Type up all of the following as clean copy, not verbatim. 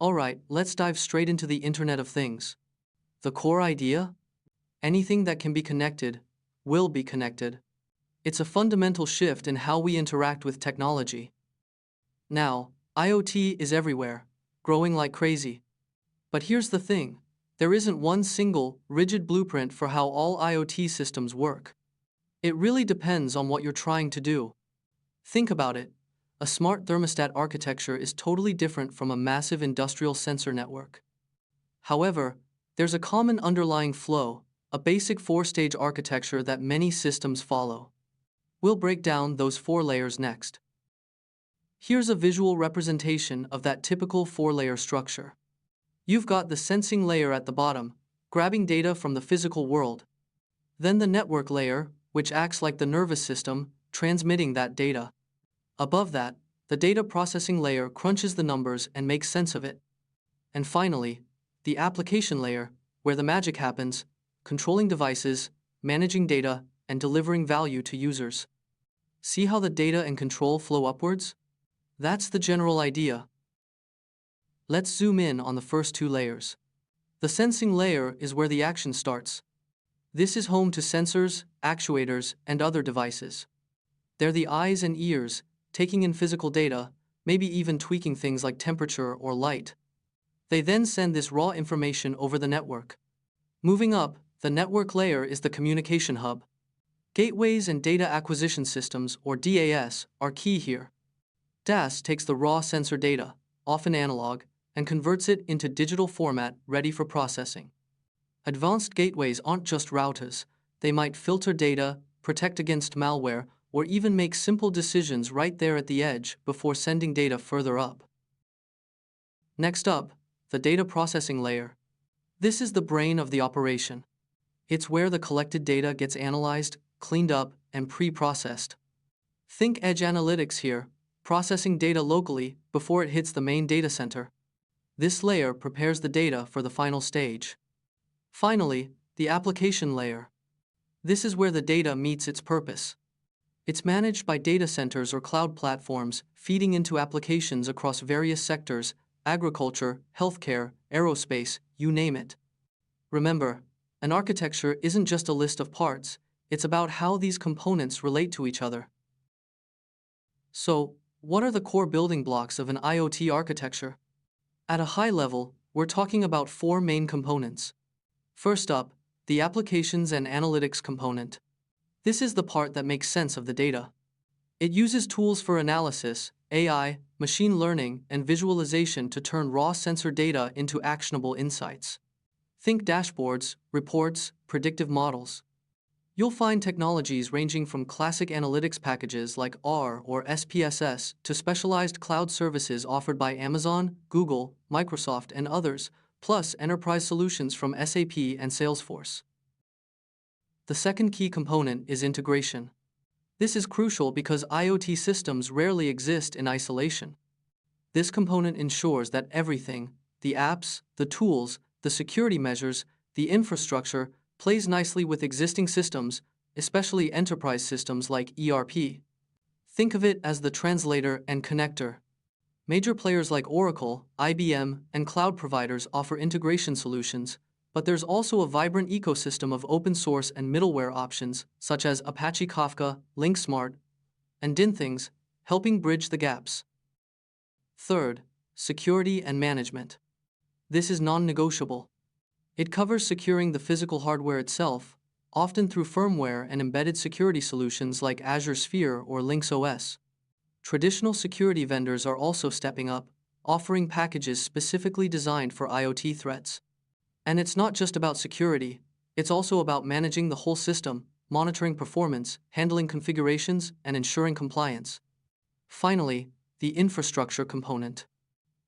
Alright, let's dive straight into the Internet of Things. The core idea? Anything that can be connected will be connected. It's a fundamental shift in how we interact with technology. Now, IoT is everywhere, growing like crazy. But here's the thing, there isn't one single, rigid blueprint for how all IoT systems work. It really depends on what you're trying to do. Think about it. A smart thermostat architecture is totally different from a massive industrial sensor network. However, there's a common underlying flow, a basic four-stage architecture that many systems follow. We'll break down those 4 layers next. Here's a visual representation of that typical 4-layer structure. You've got the sensing layer at the bottom, grabbing data from the physical world. Then the network layer, which acts like the nervous system, transmitting that data. Above that, the data processing layer crunches the numbers and makes sense of it. And finally, the application layer, where the magic happens, controlling devices, managing data, and delivering value to users. See how the data and control flow upwards? That's the general idea. Let's zoom in on the first 2 layers. The sensing layer is where the action starts. This is home to sensors, actuators, and other devices. They're the eyes and ears, taking in physical data, maybe even tweaking things like temperature or light. They then send this raw information over the network. Moving up, the network layer is the communication hub. Gateways and data acquisition systems, or DAS, are key here. DAS takes the raw sensor data, often analog, and converts it into digital format ready for processing. Advanced gateways aren't just routers, they might filter data, protect against malware, or even make simple decisions right there at the edge before sending data further up. Next up, the data processing layer. This is the brain of the operation. It's where the collected data gets analyzed, cleaned up, and pre-processed. Think edge analytics here, processing data locally before it hits the main data center. This layer prepares the data for the final stage. Finally, the application layer. This is where the data meets its purpose. It's managed by data centers or cloud platforms, feeding into applications across various sectors: agriculture, healthcare, aerospace, you name it. Remember, an architecture isn't just a list of parts, it's about how these components relate to each other. So, what are the core building blocks of an IoT architecture? At a high level, we're talking about 4 main components. First up, the applications and analytics component. This is the part that makes sense of the data. It uses tools for analysis, AI, machine learning, and visualization to turn raw sensor data into actionable insights. Think dashboards, reports, predictive models. You'll find technologies ranging from classic analytics packages like R or SPSS to specialized cloud services offered by Amazon, Google, Microsoft, and others, plus enterprise solutions from SAP and Salesforce. The second key component is integration. This is crucial because IoT systems rarely exist in isolation. This component ensures that everything, the apps, the tools, the security measures, the infrastructure, plays nicely with existing systems, especially enterprise systems like ERP. Think of it as the translator and connector. Major players like Oracle, IBM, and cloud providers offer integration solutions, but there's also a vibrant ecosystem of open source and middleware options such as Apache Kafka, LinkSmart, and DynThings, helping bridge the gaps. Third, security and management. This is non-negotiable. It covers securing the physical hardware itself, often through firmware and embedded security solutions like Azure Sphere or LynxOS. Traditional security vendors are also stepping up, offering packages specifically designed for IoT threats. And it's not just about security, it's also about managing the whole system, monitoring performance, handling configurations, and ensuring compliance. Finally, the infrastructure component.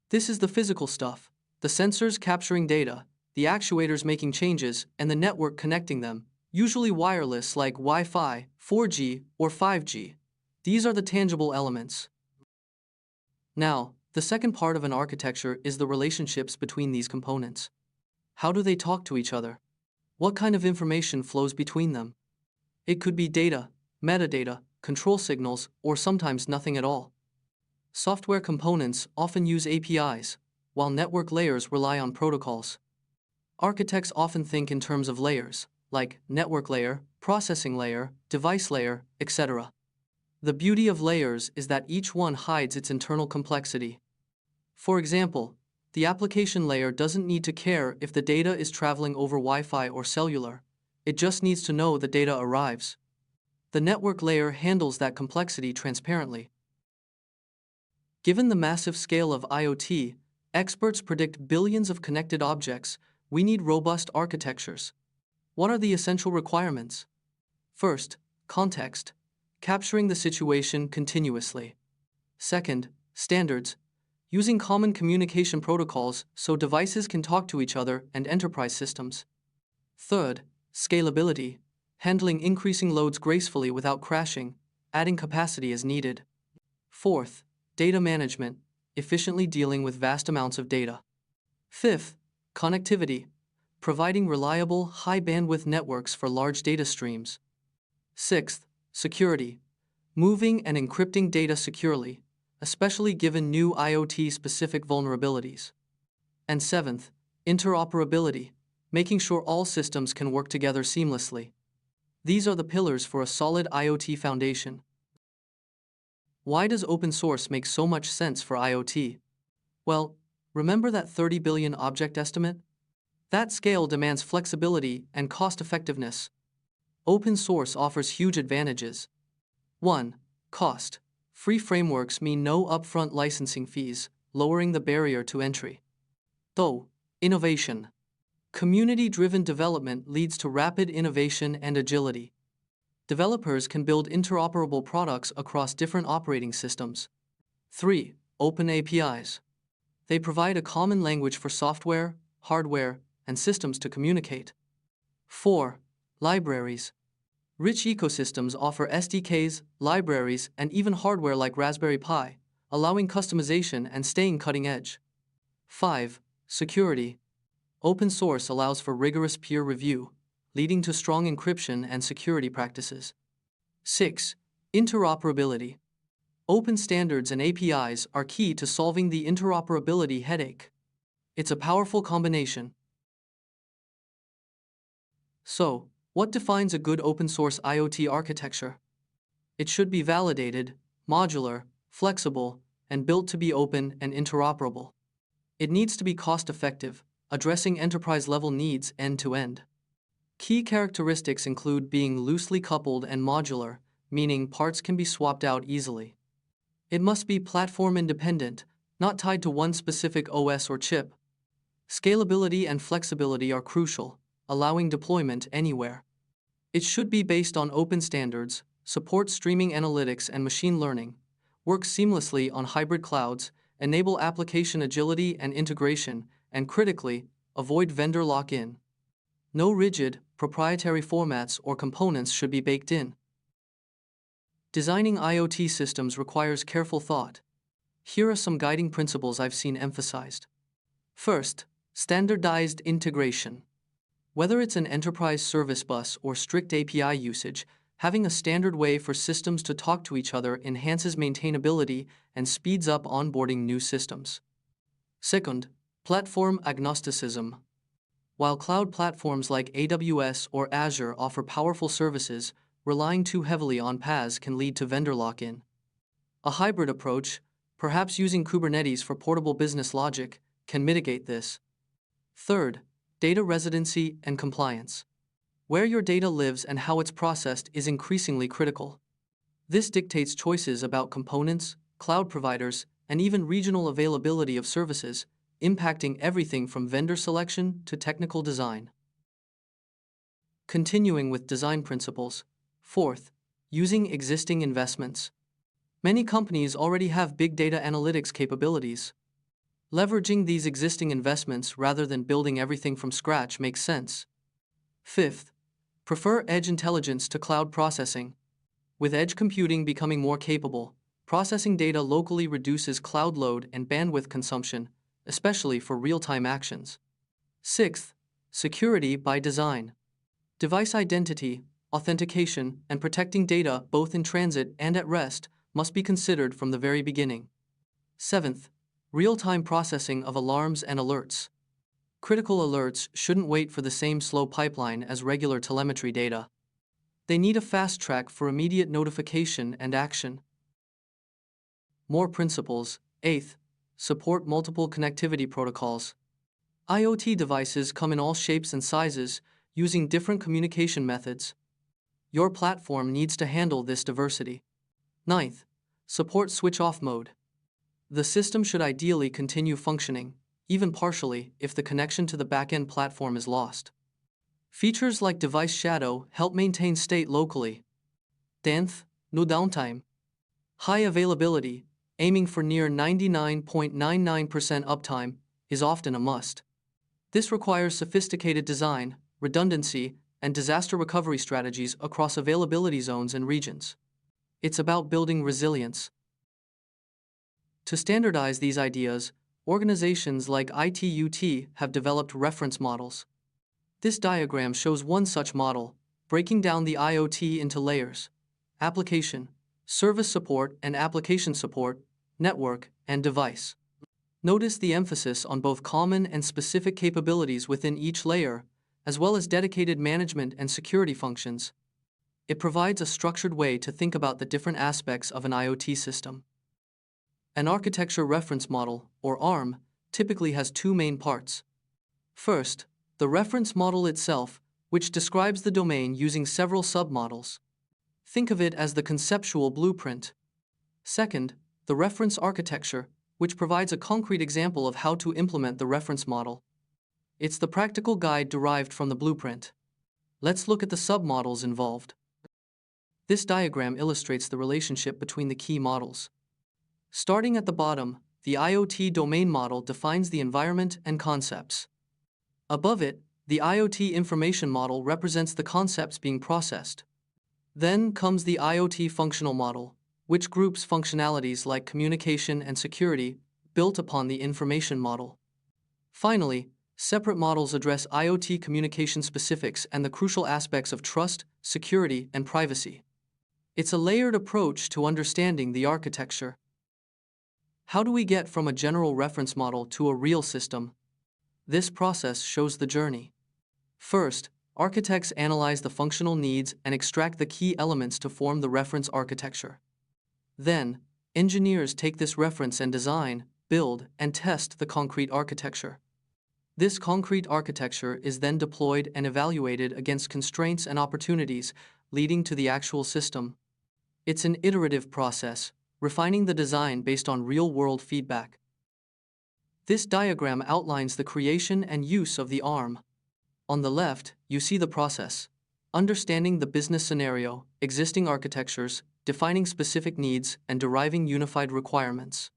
This is the physical stuff, the sensors capturing data, the actuators making changes, and the network connecting them, usually wireless like Wi-Fi, 4G, or 5G. These are the tangible elements. Now, the second part of an architecture is the relationships between these components. How do they talk to each other? What kind of information flows between them? It could be data, metadata, control signals, or sometimes nothing at all. Software components often use APIs, while network layers rely on protocols. Architects often think in terms of layers, like network layer, processing layer, device layer, etc. The beauty of layers is that each one hides its internal complexity. For example, the application layer doesn't need to care if the data is traveling over Wi-Fi or cellular. It just needs to know the data arrives. The network layer handles that complexity transparently. Given the massive scale of IoT, experts predict billions of connected objects. We need robust architectures. What are the essential requirements? First, context, capturing the situation continuously. Second, standards, using common communication protocols so devices can talk to each other and enterprise systems. Third, scalability, handling increasing loads gracefully without crashing, adding capacity as needed. Fourth, data management, efficiently dealing with vast amounts of data. Fifth, connectivity, providing reliable, high-bandwidth networks for large data streams. Sixth, security, moving and encrypting data securely, especially given new IoT-specific vulnerabilities. And seventh, interoperability, making sure all systems can work together seamlessly. These are the pillars for a solid IoT foundation. Why does open source make so much sense for IoT? Well, remember that 30 billion object estimate? That scale demands flexibility and cost-effectiveness. Open source offers huge advantages. 1. Cost. Free frameworks mean no upfront licensing fees, lowering the barrier to entry. 2. Innovation. Community-driven development leads to rapid innovation and agility. Developers can build interoperable products across different operating systems. 3. Open APIs. They provide a common language for software, hardware, and systems to communicate. 4. Libraries. Rich ecosystems offer SDKs, libraries, and even hardware like Raspberry Pi, allowing customization and staying cutting edge. 5. Security. Open source allows for rigorous peer review, leading to strong encryption and security practices. 6. Interoperability. Open standards and APIs are key to solving the interoperability headache. It's a powerful combination. So, what defines a good open-source IoT architecture? It should be validated, modular, flexible, and built to be open and interoperable. It needs to be cost-effective, addressing enterprise-level needs end-to-end. Key characteristics include being loosely coupled and modular, meaning parts can be swapped out easily. It must be platform-independent, not tied to one specific OS or chip. Scalability and flexibility are crucial, allowing deployment anywhere. It should be based on open standards, support streaming analytics and machine learning, work seamlessly on hybrid clouds, enable application agility and integration, and critically, avoid vendor lock-in. No rigid, proprietary formats or components should be baked in. Designing IoT systems requires careful thought. Here are some guiding principles I've seen emphasized. First, standardized integration. Whether it's an enterprise service bus or strict API usage, having a standard way for systems to talk to each other enhances maintainability and speeds up onboarding new systems. Second, platform agnosticism. While cloud platforms like AWS or Azure offer powerful services, relying too heavily on PaaS can lead to vendor lock-in. A hybrid approach, perhaps using Kubernetes for portable business logic, can mitigate this. Third, data residency and compliance. Where your data lives and how it's processed is increasingly critical. This dictates choices about components, cloud providers, and even regional availability of services, impacting everything from vendor selection to technical design. Continuing with design principles. Fourth, using existing investments. Many companies already have big data analytics capabilities. Leveraging these existing investments rather than building everything from scratch makes sense. Fifth, prefer edge intelligence to cloud processing. With edge computing becoming more capable, processing data locally reduces cloud load and bandwidth consumption, especially for real-time actions. Sixth, security by design. Device identity, authentication, and protecting data both in transit and at rest must be considered from the very beginning. Seventh, Real-time processing of alarms and alerts. Critical alerts shouldn't wait for the same slow pipeline as regular telemetry data. They need a fast track for immediate notification and action. More principles. Eighth, support multiple connectivity protocols. IoT devices come in all shapes and sizes, using different communication methods. Your platform needs to handle this diversity. Ninth, support switch-off mode. The system should ideally continue functioning, even partially, if the connection to the backend platform is lost. Features like device shadow help maintain state locally. 10th, no downtime. High availability, aiming for near 99.99% uptime, is often a must. This requires sophisticated design, redundancy, and disaster recovery strategies across availability zones and regions. It's about building resilience. To standardize these ideas, organizations like ITUT have developed reference models. This diagram shows one such model, breaking down the IoT into layers: application, service support and application support, network, and device. Notice the emphasis on both common and specific capabilities within each layer, as well as dedicated management and security functions. It provides a structured way to think about the different aspects of an IoT system. An architecture reference model, or ARM, typically has two main parts. First, the reference model itself, which describes the domain using several submodels. Think of it as the conceptual blueprint. Second, the reference architecture, which provides a concrete example of how to implement the reference model. It's the practical guide derived from the blueprint. Let's look at the submodels involved. This diagram illustrates the relationship between the key models. Starting at the bottom, the IoT domain model defines the environment and concepts. Above it, the IoT information model represents the concepts being processed. Then comes the IoT functional model, which groups functionalities like communication and security built upon the information model. Finally, separate models address IoT communication specifics and the crucial aspects of trust, security, and privacy. It's a layered approach to understanding the architecture. How do we get from a general reference model to a real system? This process shows the journey. First, architects analyze the functional needs and extract the key elements to form the reference architecture. Then, engineers take this reference and design, build, and test the concrete architecture. This concrete architecture is then deployed and evaluated against constraints and opportunities, leading to the actual system. It's an iterative process, refining the design based on real-world feedback. This diagram outlines the creation and use of the ARM. On the left, you see the process: understanding the business scenario, existing architectures, defining specific needs, and deriving unified requirements.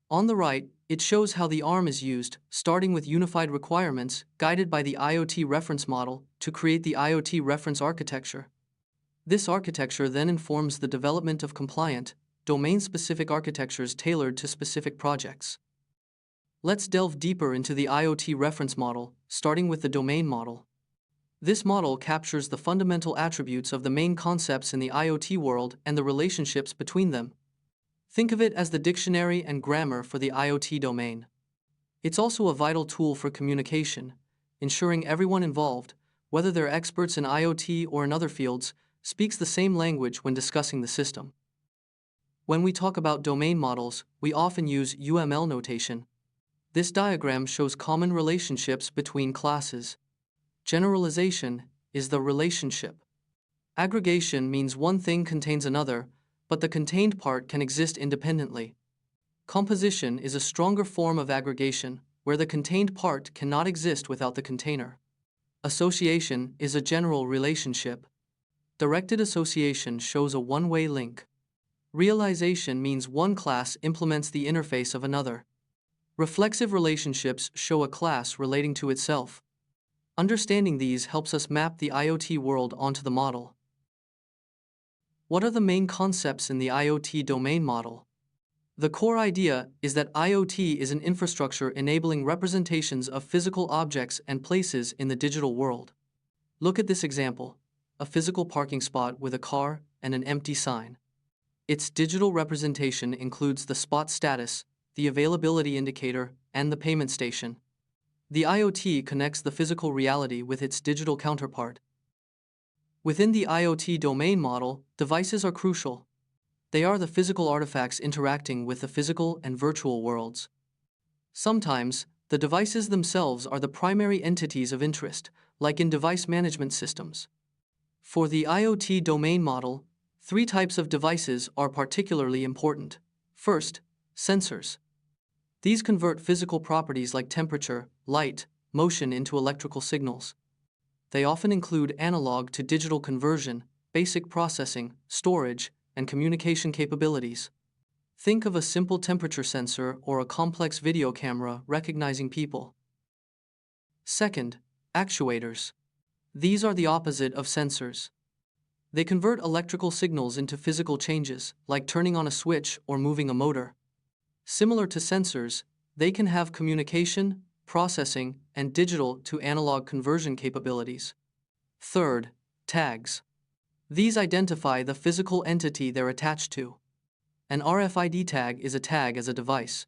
On the right, it shows how the ARM is used, starting with unified requirements, guided by the IoT reference model, to create the IoT reference architecture. This architecture then informs the development of compliant, domain-specific architectures tailored to specific projects. Let's delve deeper into the IoT reference model, starting with the domain model. This model captures the fundamental attributes of the main concepts in the IoT world and the relationships between them. Think of it as the dictionary and grammar for the IoT domain. It's also a vital tool for communication, ensuring everyone involved, whether they're experts in IoT or in other fields, speaks the same language when discussing the system. When we talk about domain models, we often use UML notation. This diagram shows common relationships between classes. Generalization is the relationship. Aggregation means one thing contains another, but the contained part can exist independently. Composition is a stronger form of aggregation, where the contained part cannot exist without the container. Association is a general relationship. Directed association shows a one-way link. Realization means one class implements the interface of another. Reflexive relationships show a class relating to itself. Understanding these helps us map the IoT world onto the model. What are the main concepts in the IoT domain model? The core idea is that IoT is an infrastructure enabling representations of physical objects and places in the digital world. Look at this example: a physical parking spot with a car and an empty sign. Its digital representation includes the spot status, the availability indicator, and the payment station. The IoT connects the physical reality with its digital counterpart. Within the IoT domain model, devices are crucial. They are the physical artifacts interacting with the physical and virtual worlds. Sometimes, the devices themselves are the primary entities of interest, like in device management systems. For the IoT domain model, three types of devices are particularly important. First, sensors. These convert physical properties like temperature, light, motion into electrical signals. They often include analog to digital conversion, basic processing, storage, and communication capabilities. Think of a simple temperature sensor or a complex video camera recognizing people. Second, actuators. These are the opposite of sensors. They convert electrical signals into physical changes, like turning on a switch or moving a motor. Similar to sensors, they can have communication, processing, and digital to analog conversion capabilities. Third, tags. These identify the physical entity they're attached to. An RFID tag is a tag as a device.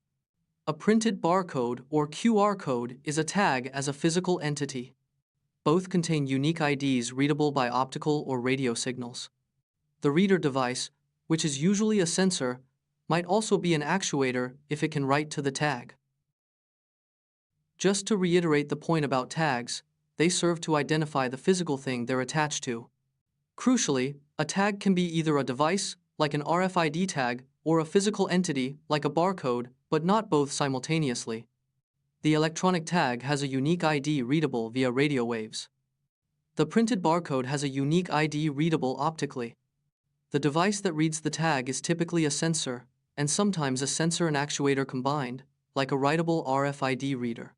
A printed barcode or QR code is a tag as a physical entity. Both contain unique IDs readable by optical or radio signals. The reader device, which is usually a sensor, might also be an actuator if it can write to the tag. Just to reiterate the point about tags, they serve to identify the physical thing they're attached to. Crucially, a tag can be either a device, like an RFID tag, or a physical entity, like a barcode, but not both simultaneously. The electronic tag has a unique ID readable via radio waves. The printed barcode has a unique ID readable optically. The device that reads the tag is typically a sensor, and sometimes a sensor and actuator combined, like a writable RFID reader.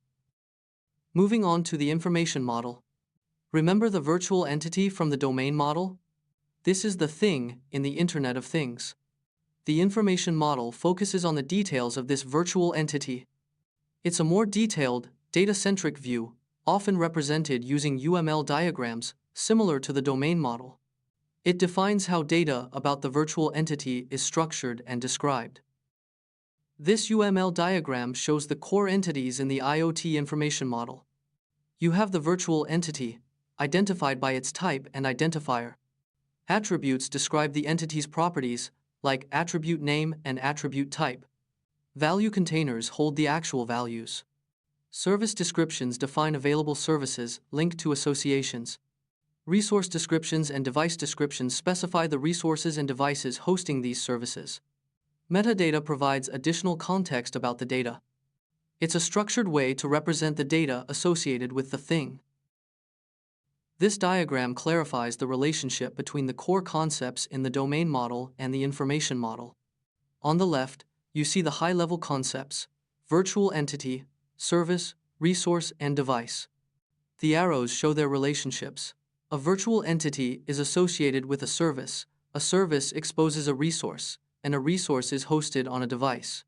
Moving on to the information model. Remember the virtual entity from the domain model? This is the thing in the Internet of Things. The information model focuses on the details of this virtual entity. It's a more detailed, data-centric view, often represented using UML diagrams, similar to the domain model. It defines how data about the virtual entity is structured and described. This UML diagram shows the core entities in the IoT information model. You have the virtual entity, identified by its type and identifier. Attributes describe the entity's properties, like attribute name and attribute type. Value containers hold the actual values. Service descriptions define available services linked to associations. Resource descriptions and device descriptions specify the resources and devices hosting these services. Metadata provides additional context about the data. It's a structured way to represent the data associated with the thing. This diagram clarifies the relationship between the core concepts in the domain model and the information model. On the left, you see the high-level concepts: virtual entity, service, resource, and device. The arrows show their relationships. A virtual entity is associated with a service exposes a resource, and a resource is hosted on a device.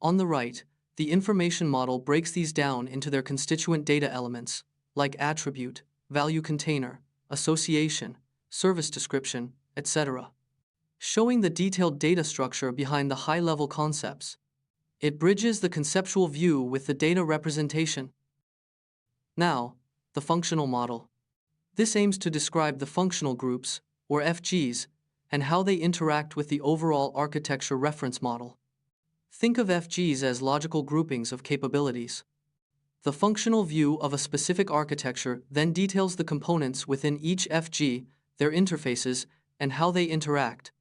On the right, the information model breaks these down into their constituent data elements, like attribute, value container, association, service description, etc., showing the detailed data structure behind the high-level concepts. It bridges the conceptual view with the data representation. Now, the functional model. This aims to describe the functional groups, or FGs, and how they interact with the overall architecture reference model. Think of FGs as logical groupings of capabilities. The functional view of a specific architecture then details the components within each FG, their interfaces, and how they interact.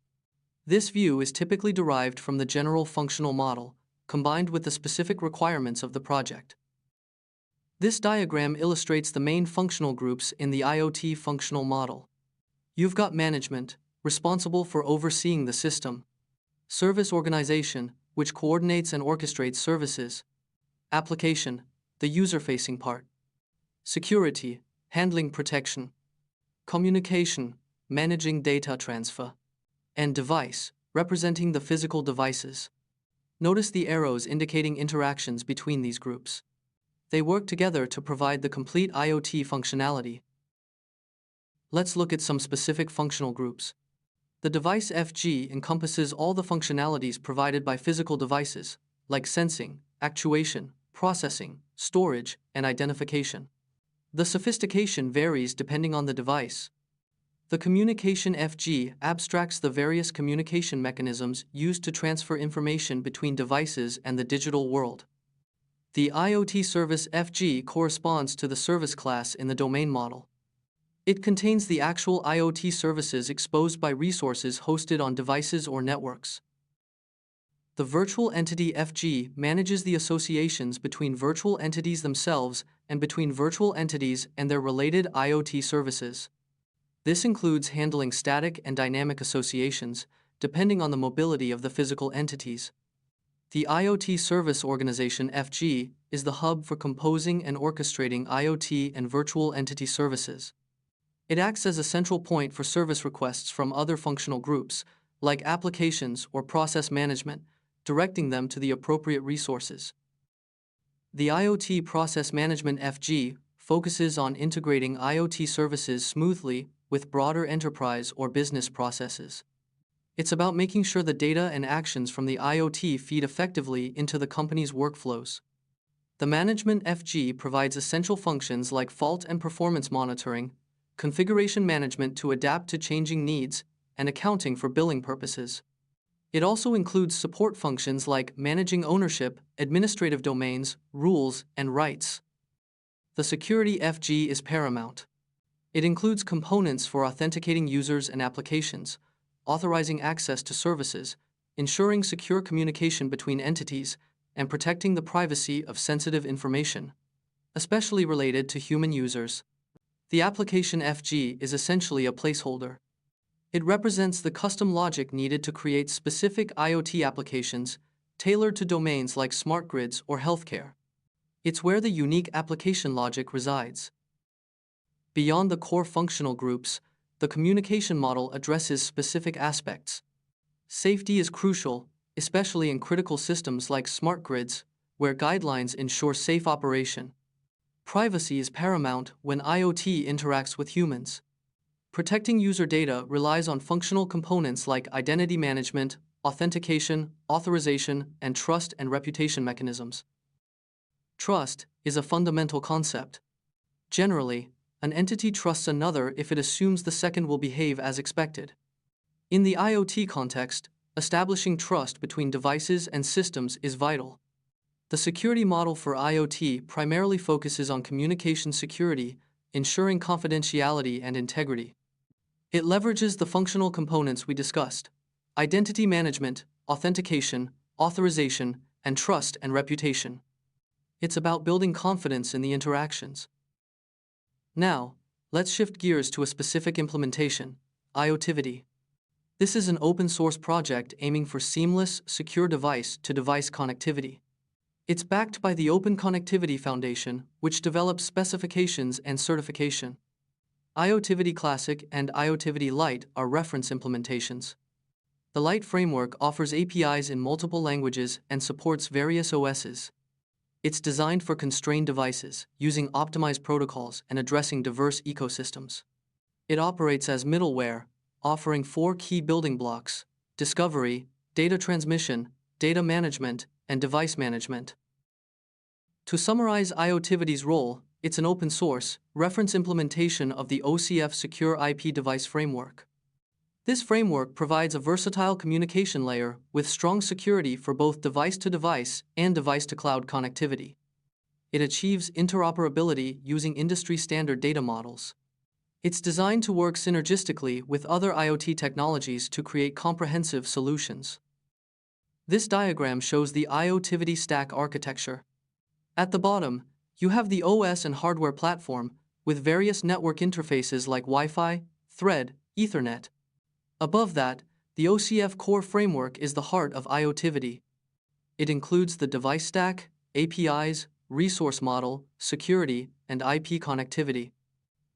This view is typically derived from the general functional model, combined with the specific requirements of the project. This diagram illustrates the main functional groups in the IoT functional model. You've got management, responsible for overseeing the system; service organization, which coordinates and orchestrates services; application, the user-facing part; security, handling protection; communication, managing data transfer; and device, representing the physical devices. Notice the arrows indicating interactions between these groups. They work together to provide the complete IoT functionality. Let's look at some specific functional groups. The device FG encompasses all the functionalities provided by physical devices, like sensing, actuation, processing, storage, and identification. The sophistication varies depending on the device. The communication FG abstracts the various communication mechanisms used to transfer information between devices and the digital world. The IoT service FG corresponds to the service class in the domain model. It contains the actual IoT services exposed by resources hosted on devices or networks. The virtual entity FG manages the associations between virtual entities themselves and between virtual entities and their related IoT services. This includes handling static and dynamic associations, depending on the mobility of the physical entities. The IoT Service Organization FG is the hub for composing and orchestrating IoT and virtual entity services. It acts as a central point for service requests from other functional groups, like applications or process management, directing them to the appropriate resources. The IoT Process Management FG focuses on integrating IoT services smoothly with broader enterprise or business processes. It's about making sure the data and actions from the IoT feed effectively into the company's workflows. The Management FG provides essential functions like fault and performance monitoring, configuration management to adapt to changing needs, and accounting for billing purposes. It also includes support functions like managing ownership, administrative domains, rules, and rights. The Security FG is paramount. It includes components for authenticating users and applications, authorizing access to services, ensuring secure communication between entities, and protecting the privacy of sensitive information, especially related to human users. The application FG is essentially a placeholder. It represents the custom logic needed to create specific IoT applications tailored to domains like smart grids or healthcare. It's where the unique application logic resides. Beyond the core functional groups, the communication model addresses specific aspects. Safety is crucial, especially in critical systems like smart grids, where guidelines ensure safe operation. Privacy is paramount when IoT interacts with humans. Protecting user data relies on functional components like identity management, authentication, authorization, and trust and reputation mechanisms. Trust is a fundamental concept. Generally, an entity trusts another if it assumes the second will behave as expected. In the IoT context, establishing trust between devices and systems is vital. The security model for IoT primarily focuses on communication security, ensuring confidentiality and integrity. It leverages the functional components we discussed: identity management, authentication, authorization, and trust and reputation. It's about building confidence in the interactions. Now, let's shift gears to a specific implementation: IoTivity. This is an open-source project aiming for seamless, secure device-to-device connectivity. It's backed by the Open Connectivity Foundation, which develops specifications and certification. IoTivity Classic and IoTivity Lite are reference implementations. The Lite framework offers APIs in multiple languages and supports various OSs. It's designed for constrained devices, using optimized protocols and addressing diverse ecosystems. It operates as middleware, offering 4 key building blocks: discovery, data transmission, data management, and device management. To summarize IoTivity's role, it's an open-source, reference implementation of the OCF Secure IP Device Framework. This framework provides a versatile communication layer with strong security for both device-to-device and device-to-cloud connectivity. It achieves interoperability using industry-standard data models. It's designed to work synergistically with other IoT technologies to create comprehensive solutions. This diagram shows the IoTivity stack architecture. At the bottom, you have the OS and hardware platform, with various network interfaces like Wi-Fi, Thread, Ethernet. Above that, the OCF core framework is the heart of IoTivity. It includes the device stack, APIs, resource model, security, and IP connectivity.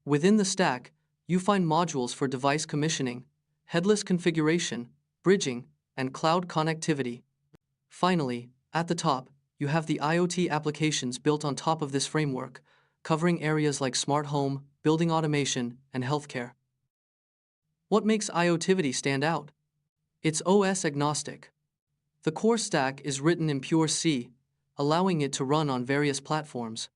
Within the stack, you find modules for device commissioning, headless configuration, bridging, and cloud connectivity. Finally, at the top, you have the IoT applications built on top of this framework, covering areas like smart home, building automation, and healthcare. What makes IoTivity stand out? It's OS agnostic. The core stack is written in pure C, allowing it to run on various platforms.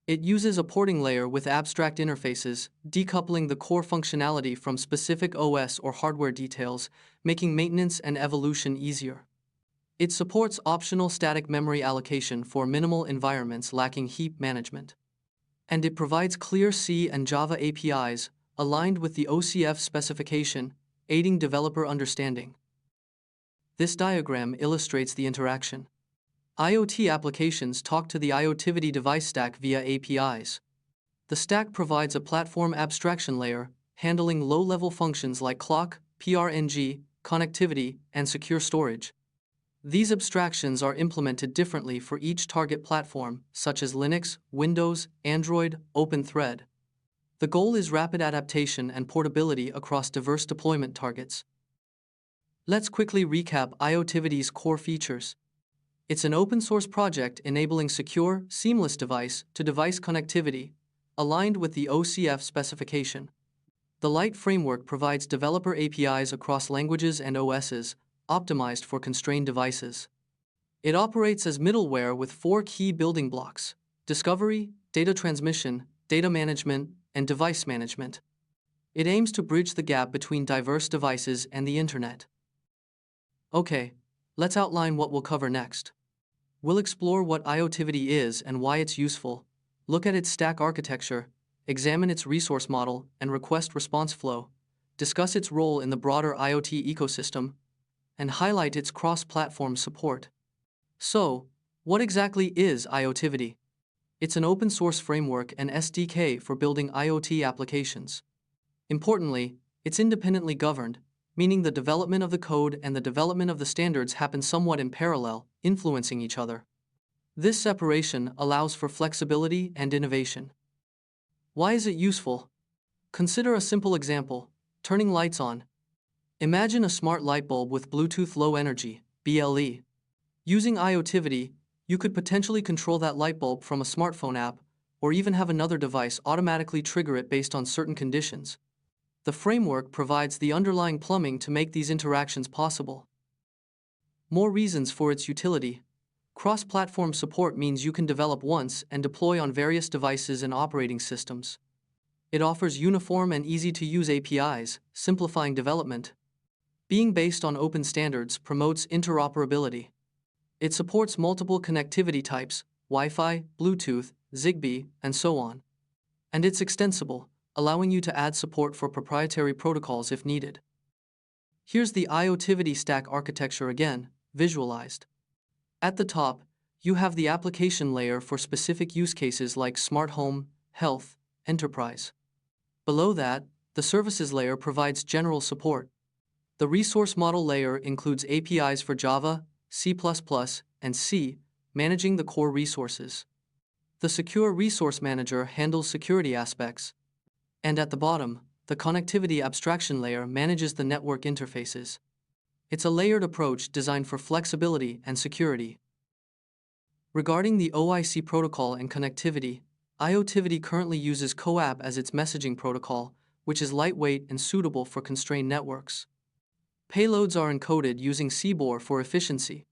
It uses a porting layer with abstract interfaces, decoupling the core functionality from specific OS or hardware details, making maintenance and evolution easier. It supports optional static memory allocation for minimal environments lacking heap management. And it provides clear C and Java APIs, aligned with the OCF specification, aiding developer understanding. This diagram illustrates the interaction. IoT applications talk to the IoTivity device stack via APIs. The stack provides a platform abstraction layer, handling low-level functions like clock, PRNG, connectivity, and secure storage. These abstractions are implemented differently for each target platform, such as Linux, Windows, Android, OpenThread. The goal is rapid adaptation and portability across diverse deployment targets. Let's quickly recap IoTivity's core features. It's an open-source project enabling secure, seamless device-to-device connectivity, aligned with the OCF specification. The Lite framework provides developer APIs across languages and OSs, optimized for constrained devices. It operates as middleware with 4 key building blocks: discovery, data transmission, data management, and device management. It aims to bridge the gap between diverse devices and the Internet. Okay, let's outline what we'll cover next. We'll explore what IoTivity is and why it's useful, look at its stack architecture, examine its resource model and request response flow, discuss its role in the broader IoT ecosystem, and highlight its cross-platform support. So, what exactly is IoTivity? It's an open-source framework and SDK for building IoT applications. Importantly, it's independently governed, meaning the development of the code and the development of the standards happen somewhat in parallel, influencing each other. This separation allows for flexibility and innovation. Why is it useful? Consider a simple example: turning lights on. Imagine a smart light bulb with Bluetooth Low Energy, BLE. Using IoTivity, you could potentially control that light bulb from a smartphone app, or even have another device automatically trigger it based on certain conditions. The framework provides the underlying plumbing to make these interactions possible. More reasons for its utility. Cross-platform support means you can develop once and deploy on various devices and operating systems. It offers uniform and easy-to-use APIs, simplifying development. Being based on open standards promotes interoperability. It supports multiple connectivity types: Wi-Fi, Bluetooth, Zigbee, and so on. And it's extensible, allowing you to add support for proprietary protocols if needed. Here's the IoTivity stack architecture again, visualized. At the top, you have the application layer for specific use cases like smart home, health, enterprise. Below that, the services layer provides general support. The resource model layer includes APIs for Java, C++, and C, managing the core resources. The Secure Resource Manager handles security aspects. And at the bottom, the connectivity abstraction layer manages the network interfaces. It's a layered approach designed for flexibility and security. Regarding the OIC protocol and connectivity, IoTivity currently uses CoAP as its messaging protocol, which is lightweight and suitable for constrained networks. Payloads are encoded using CBOR for efficiency.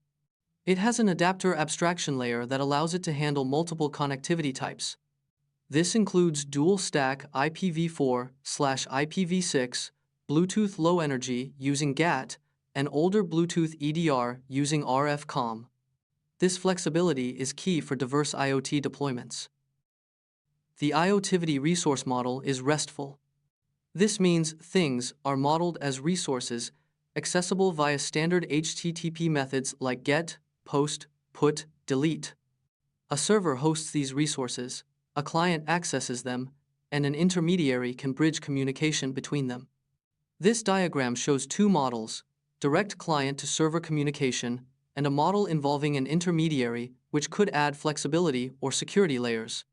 It has an adapter abstraction layer that allows it to handle multiple connectivity types. This includes dual-stack IPv4/IPv6, Bluetooth Low Energy using GATT, and older Bluetooth EDR using RF-COM. This flexibility is key for diverse IoT deployments. The IoTivity resource model is RESTful. This means things are modeled as resources, accessible via standard HTTP methods like GET, POST, PUT, DELETE. A server hosts these resources, a client accesses them, and an intermediary can bridge communication between them. This diagram shows 2 models: direct client-to-server communication, and a model involving an intermediary, which could add flexibility or security layers.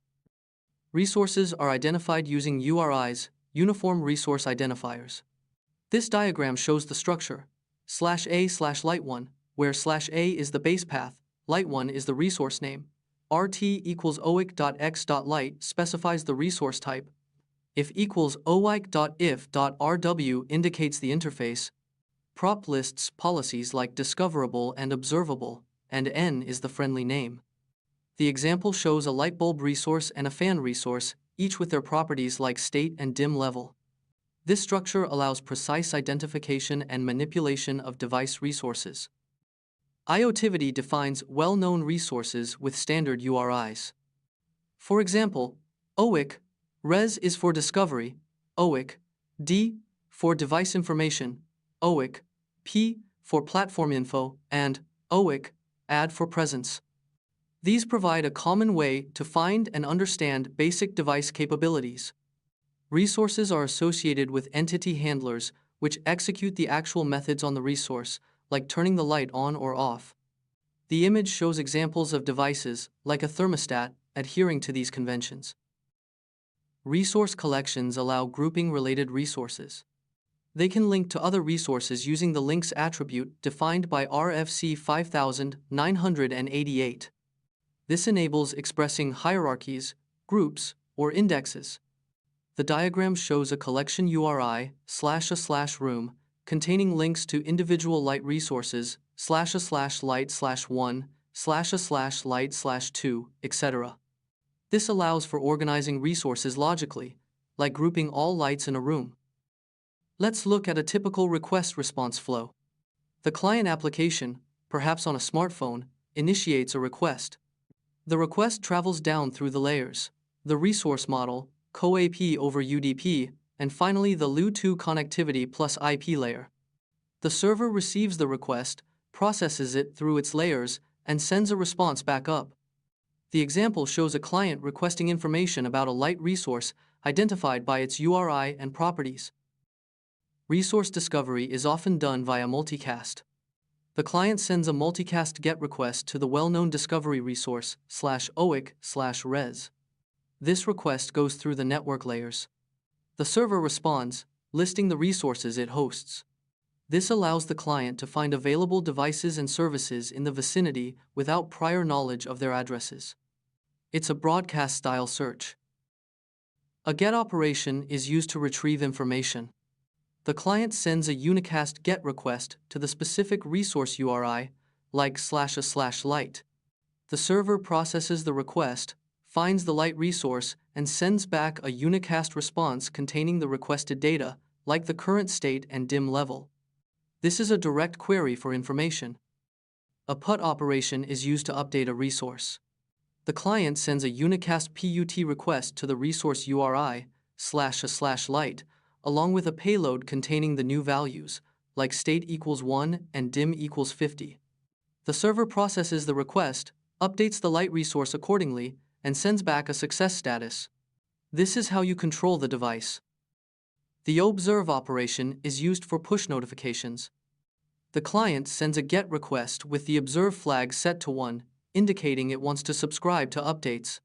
Resources are identified using URIs, Uniform Resource Identifiers. This diagram shows the structure: /A/Lite1, where /A is the base path, Lite1 is the resource name. RT equals oic.x.lite specifies the resource type. If equals oic.if.rw indicates the interface. Prop lists policies like discoverable and observable, and N is the friendly name. The example shows a light bulb resource and a fan resource, each with their properties like state and dim level. This structure allows precise identification and manipulation of device resources. IoTivity defines well-known resources with standard URIs. For example, OIC, RES is for discovery, OIC, D for device information, OIC, P for platform info, and OIC, add for presence. These provide a common way to find and understand basic device capabilities. Resources are associated with entity handlers, which execute the actual methods on the resource, like turning the light on or off. The image shows examples of devices, like a thermostat, adhering to these conventions. Resource collections allow grouping related resources. They can link to other resources using the links attribute defined by RFC 5988. This enables expressing hierarchies, groups, or indexes. The diagram shows a collection URI /room containing links to individual light resources /light/1 /light/2, etc. This allows for organizing resources logically, like grouping all lights in a room. Let's look at a typical request-response flow. The client application, perhaps on a smartphone, initiates a request. The request travels down through the layers: the resource model, CoAP over UDP, and finally the LU2 connectivity plus IP layer. The server receives the request, processes it through its layers, and sends a response back up. The example shows a client requesting information about a light resource identified by its URI and properties. Resource discovery is often done via multicast. The client sends a multicast GET request to the well-known discovery resource /OIC/RES. This request goes through the network layers. The server responds, listing the resources it hosts. This allows the client to find available devices and services in the vicinity without prior knowledge of their addresses. It's a broadcast-style search. A GET operation is used to retrieve information. The client sends a unicast GET request to the specific resource URI, like /a/light. The server processes the request, finds the light resource, and sends back a unicast response containing the requested data, like the current state and dim level. This is a direct query for information. A PUT operation is used to update a resource. The client sends a unicast PUT request to the resource URI, /a/light, along with a payload containing the new values, like state equals 1 and dim equals 50. The server processes the request, updates the light resource accordingly, and sends back a success status. This is how you control the device. The observe operation is used for push notifications. The client sends a GET request with the observe flag set to 1, indicating it wants to subscribe to updates.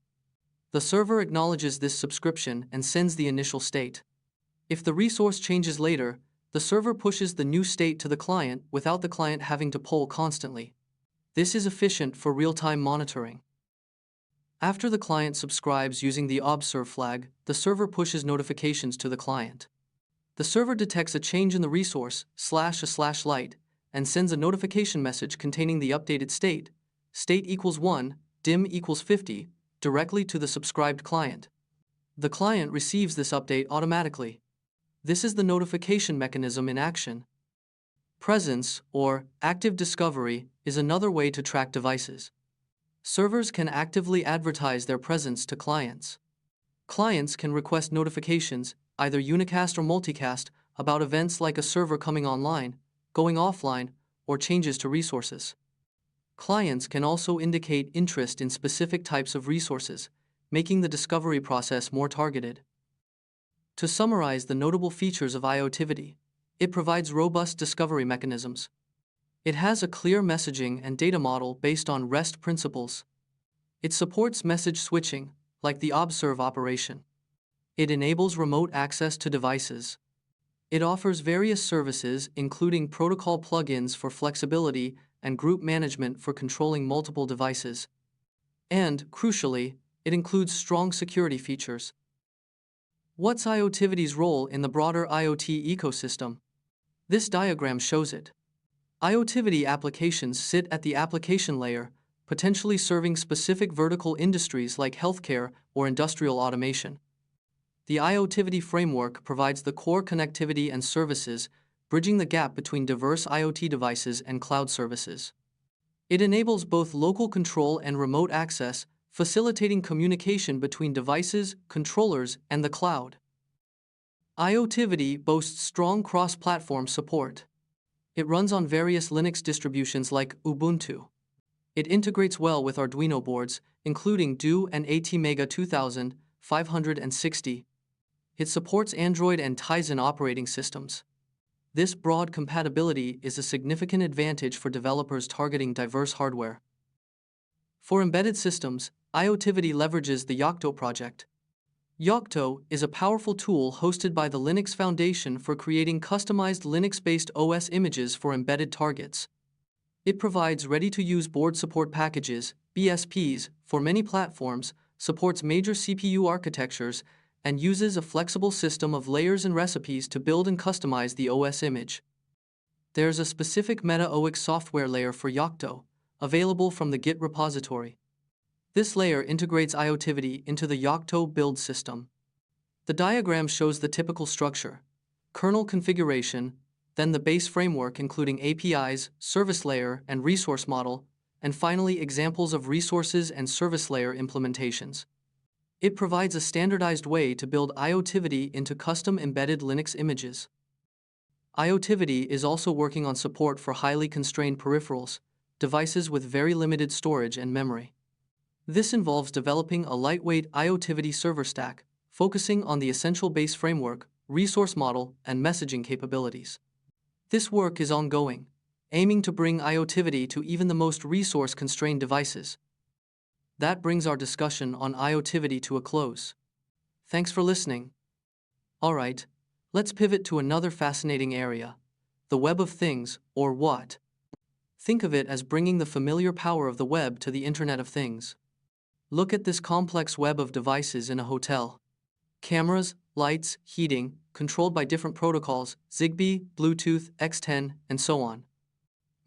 The server acknowledges this subscription and sends the initial state. If the resource changes later, the server pushes the new state to the client without the client having to poll constantly. This is efficient for real-time monitoring. After the client subscribes using the observe flag, the server pushes notifications to the client. The server detects a change in the resource /a/light and sends a notification message containing the updated state equals 1, dim equals 50, directly to the subscribed client. The client receives this update automatically. This is the notification mechanism in action. Presence, or active discovery, is another way to track devices. Servers can actively advertise their presence to clients. Clients can request notifications, either unicast or multicast, about events like a server coming online, going offline, or changes to resources. Clients can also indicate interest in specific types of resources, making the discovery process more targeted. To summarize the notable features of IoTivity, it provides robust discovery mechanisms. It has a clear messaging and data model based on REST principles. It supports message switching, like the observe operation. It enables remote access to devices. It offers various services, including protocol plugins for flexibility and group management for controlling multiple devices. And, crucially, it includes strong security features. What's IoTivity's role in the broader IoT ecosystem? This diagram shows it. IoTivity applications sit at the application layer, potentially serving specific vertical industries like healthcare or industrial automation. The IoTivity framework provides the core connectivity and services, bridging the gap between diverse IoT devices and cloud services. It enables both local control and remote access, facilitating communication between devices, controllers, and the cloud. IoTivity boasts strong cross-platform support. It runs on various Linux distributions like Ubuntu. It integrates well with Arduino boards, including DO and ATmega 2560. It supports Android and Tizen operating systems. This broad compatibility is a significant advantage for developers targeting diverse hardware. For embedded systems, IoTivity leverages the Yocto project. Yocto is a powerful tool hosted by the Linux Foundation for creating customized Linux-based OS images for embedded targets. It provides ready-to-use board support packages, BSPs, for many platforms, supports major CPU architectures, and uses a flexible system of layers and recipes to build and customize the OS image. There's a specific Meta-OX software layer for Yocto, available from the Git repository. This layer integrates IoTivity into the Yocto build system. The diagram shows the typical structure: kernel configuration, then the base framework including APIs, service layer, and resource model, and finally examples of resources and service layer implementations. It provides a standardized way to build IoTivity into custom embedded Linux images. IoTivity is also working on support for highly constrained peripherals, devices with very limited storage and memory. This involves developing a lightweight IoTivity server stack, focusing on the essential base framework, resource model, and messaging capabilities. This work is ongoing, aiming to bring IoTivity to even the most resource-constrained devices. That brings our discussion on IoTivity to a close. Thanks for listening. Alright, let's pivot to another fascinating area: the Web of Things, or WoT. Think of it as bringing the familiar power of the web to the Internet of Things. Look at this complex web of devices in a hotel. Cameras, lights, heating, controlled by different protocols, Zigbee, Bluetooth, X10, and so on.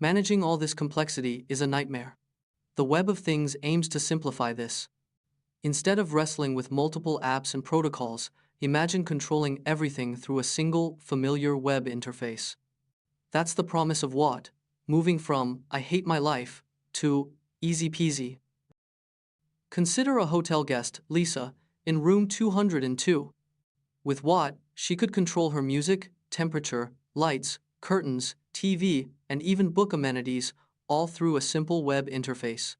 Managing all this complexity is a nightmare. The Web of Things aims to simplify this. Instead of wrestling with multiple apps and protocols, imagine controlling everything through a single, familiar web interface. That's the promise of WoT, moving from "I hate my life" to easy peasy. Consider a hotel guest, Lisa, in room 202. With WoT, she could control her music, temperature, lights, curtains, TV, and even book amenities, all through a simple web interface.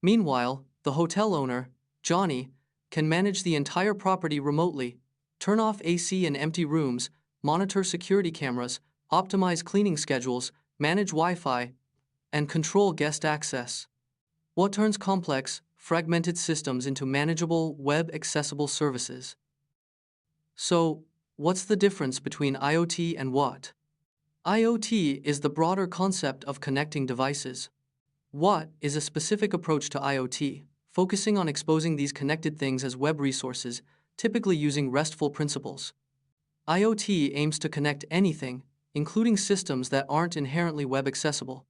Meanwhile, the hotel owner, Johnny, can manage the entire property remotely, turn off AC in empty rooms, monitor security cameras, optimize cleaning schedules, manage Wi-Fi, and control guest access. What turns complex, fragmented systems into manageable, web-accessible services? So, what's the difference between IoT and WoT? IoT is the broader concept of connecting devices. WoT is a specific approach to IoT, focusing on exposing these connected things as web resources, typically using RESTful principles. IoT aims to connect anything, including systems that aren't inherently web accessible.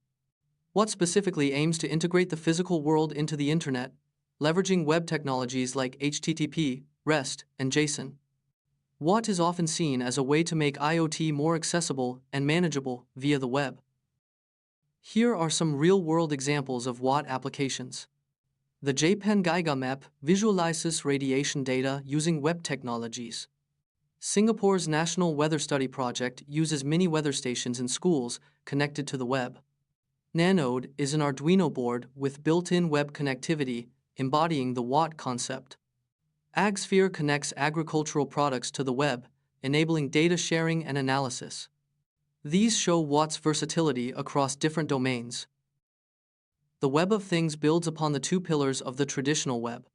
WoT specifically aims to integrate the physical world into the Internet, leveraging web technologies like HTTP, REST, and JSON. WoT is often seen as a way to make IoT more accessible and manageable via the web. Here are some real-world examples of WoT applications. The JPEN Geiger map visualizes radiation data using web technologies. Singapore's National Weather Study Project uses mini weather stations in schools connected to the web. Nanode is an Arduino board with built-in web connectivity, embodying the WoT concept. AgSphere connects agricultural products to the web, enabling data sharing and analysis. These show WoT's versatility across different domains. The Web of Things builds upon the two pillars of the traditional web.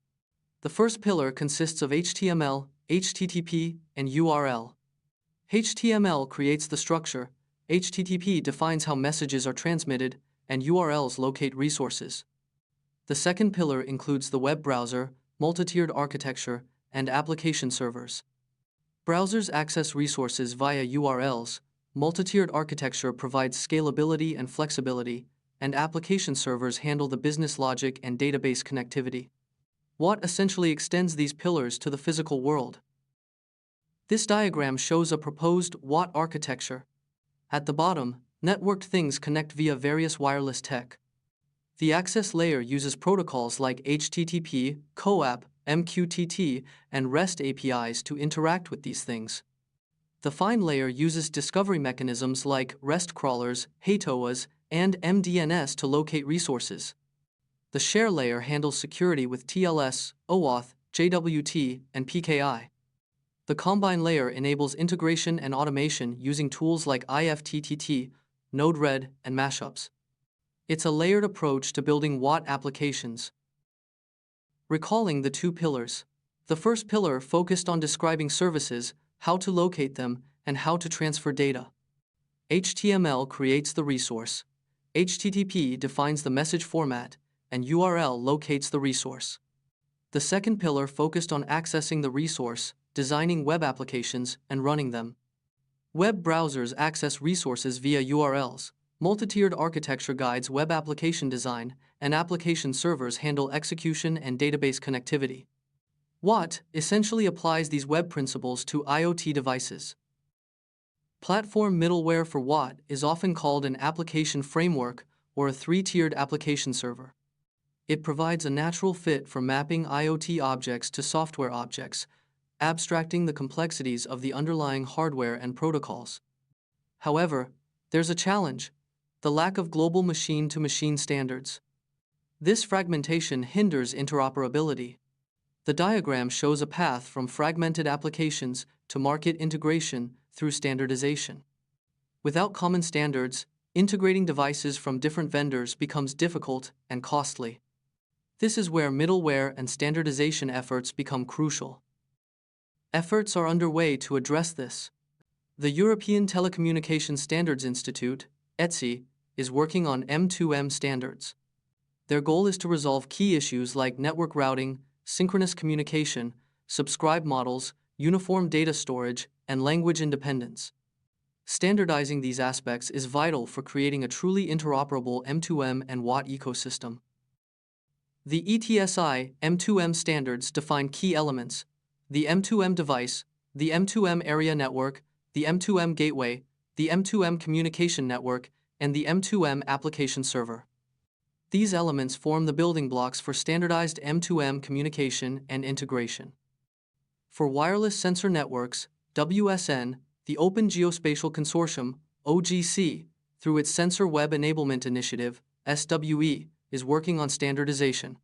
The first pillar consists of HTML, HTTP, and URL. HTML creates the structure, HTTP defines how messages are transmitted, and URLs locate resources. The second pillar includes the web browser, multi-tiered architecture, and application servers. Browsers access resources via URLs, multi-tiered architecture provides scalability and flexibility, and application servers handle the business logic and database connectivity. WoT essentially extends these pillars to the physical world. This diagram shows a proposed WoT architecture. At the bottom, networked things connect via various wireless tech. The access layer uses protocols like HTTP, CoAP, MQTT, and REST APIs to interact with these things. The fine layer uses discovery mechanisms like REST crawlers, HTOAs, and MDNS to locate resources. The share layer handles security with TLS, OAuth, JWT, and PKI. The combine layer enables integration and automation using tools like IFTTT, Node-RED, and mashups. It's a layered approach to building WoT applications. Recalling the two pillars. The first pillar focused on describing services, how to locate them, and how to transfer data. HTML creates the resource. HTTP defines the message format, and URL locates the resource. The second pillar focused on accessing the resource, designing web applications, and running them. Web browsers access resources via URLs. Multi-tiered architecture guides web application design, and application servers handle execution and database connectivity. WoT essentially applies these web principles to IoT devices. Platform middleware for WoT is often called an application framework or a three-tiered application server. It provides a natural fit for mapping IoT objects to software objects, abstracting the complexities of the underlying hardware and protocols. However, there's a challenge: the lack of global machine-to-machine standards. This fragmentation hinders interoperability. The diagram shows a path from fragmented applications to market integration through standardization. Without common standards, integrating devices from different vendors becomes difficult and costly. This is where middleware and standardization efforts become crucial. Efforts are underway to address this. The European Telecommunication Standards Institute, ETSI, is working on M2M standards. Their goal is to resolve key issues like network routing, synchronous communication, subscribe models, uniform data storage, and language independence. Standardizing these aspects is vital for creating a truly interoperable M2M and WoT ecosystem. The ETSI M2M standards define key elements: the M2M device, the M2M area network, the M2M gateway, the M2M communication network, and the M2M application server. These elements form the building blocks for standardized M2M communication and integration. For wireless sensor networks, WSN, the Open Geospatial Consortium, OGC, through its Sensor Web Enablement Initiative, SWE, is working on standardization.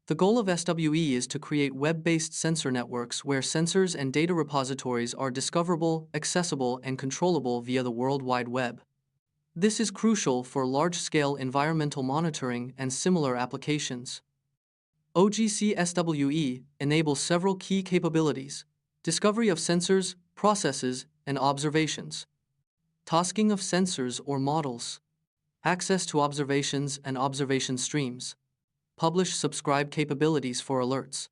The goal of SWE is to create web-based sensor networks where sensors and data repositories are discoverable, accessible, and controllable via the World Wide Web. This is crucial for large-scale environmental monitoring and similar applications. OGC SWE enables several key capabilities: discovery of sensors, processes, and observations, tasking of sensors or models, access to observations and observation streams, publish-subscribe capabilities for alerts,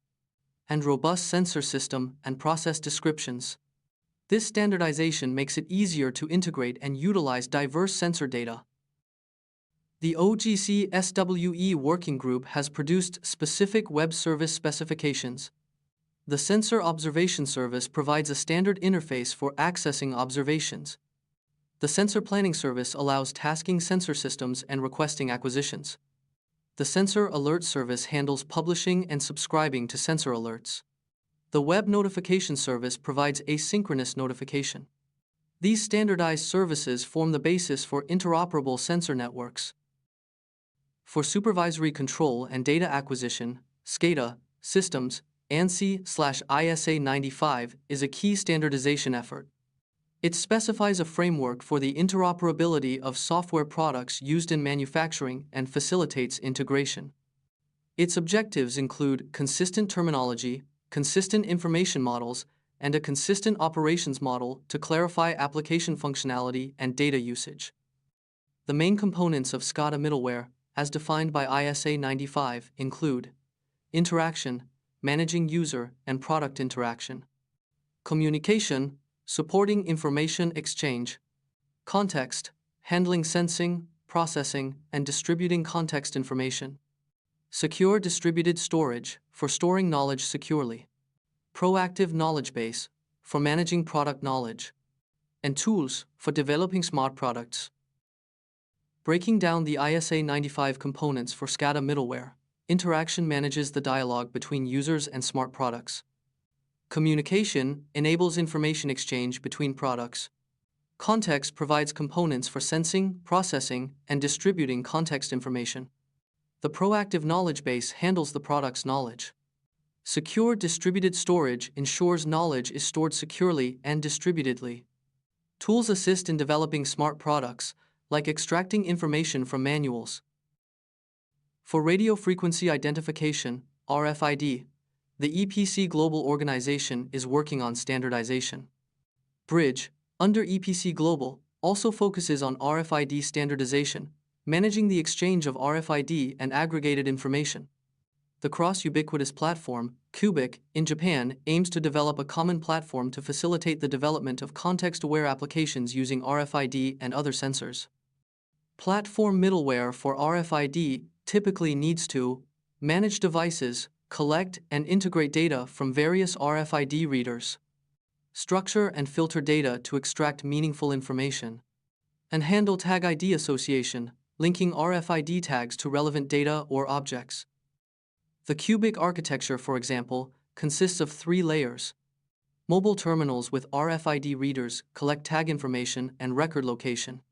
and robust sensor system and process descriptions. This standardization makes it easier to integrate and utilize diverse sensor data. The OGC SWE Working Group has produced specific web service specifications. The Sensor Observation Service provides a standard interface for accessing observations. The Sensor Planning Service allows tasking sensor systems and requesting acquisitions. The Sensor Alert Service handles publishing and subscribing to sensor alerts. The Web Notification Service provides asynchronous notification. These standardized services form the basis for interoperable sensor networks. For supervisory control and data acquisition, SCADA, systems, ANSI/ISA 95 is a key standardization effort. It specifies a framework for the interoperability of software products used in manufacturing and facilitates integration. Its objectives include consistent terminology, consistent information models, and a consistent operations model to clarify application functionality and data usage. The main components of SCADA middleware, as defined by ISA 95, include interaction, managing user and product interaction; communication, supporting information exchange; Context, handling sensing, processing, and distributing context information. Secure distributed storage, for storing knowledge securely. Proactive knowledge base, for managing product knowledge. And tools, for developing smart products. Breaking down the ISA 95 components for SCADA middleware, interaction manages the dialogue between users and smart products. Communication enables information exchange between products. Context provides components for sensing, processing, and distributing context information. The proactive knowledge base handles the product's knowledge. Secure distributed storage ensures knowledge is stored securely and distributedly. Tools assist in developing smart products, like extracting information from manuals. For radio frequency identification, RFID, the EPC Global organization is working on standardization. Bridge, under EPC Global, also focuses on RFID standardization, managing the exchange of RFID and aggregated information. The cross-ubiquitous platform, Cubic, in Japan, aims to develop a common platform to facilitate the development of context-aware applications using RFID and other sensors. Platform middleware for RFID typically needs to manage devices, collect and integrate data from various RFID readers, structure and filter data to extract meaningful information, and handle tag ID association, linking RFID tags to relevant data or objects. The Cubic architecture, for example, consists of 3 layers. Mobile terminals with RFID readers collect tag information and record location.